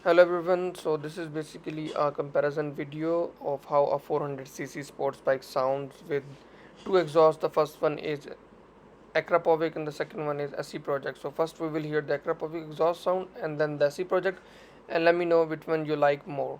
Hello everyone, so this is basically a comparison video of how a 400cc sports bike sounds with two exhausts. The first one is Akrapovic and the second one is SC Project. So first we will hear the Akrapovic exhaust sound and then the SC Project, and let me know which one you like more.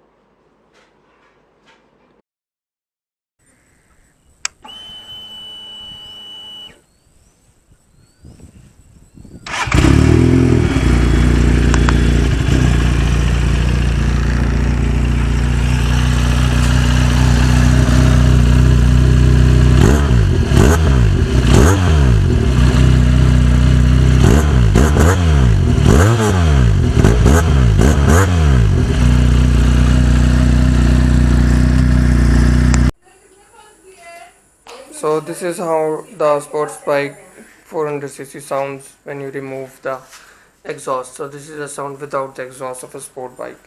So this is how the sports bike 400cc sounds when you remove the exhaust. So this is a sound without the exhaust of a sport bike.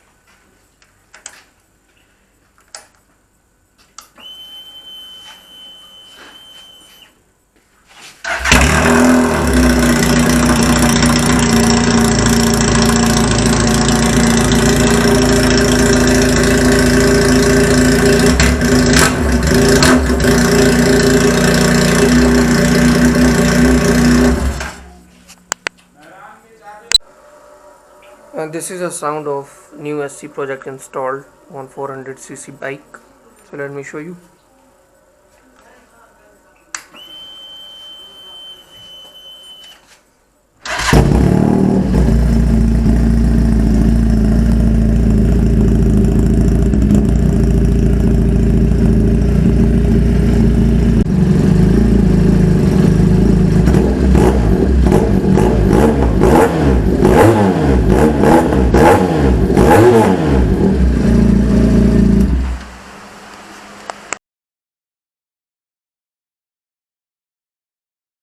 This is a sound of new SC project installed on 400cc bike. So let me show you.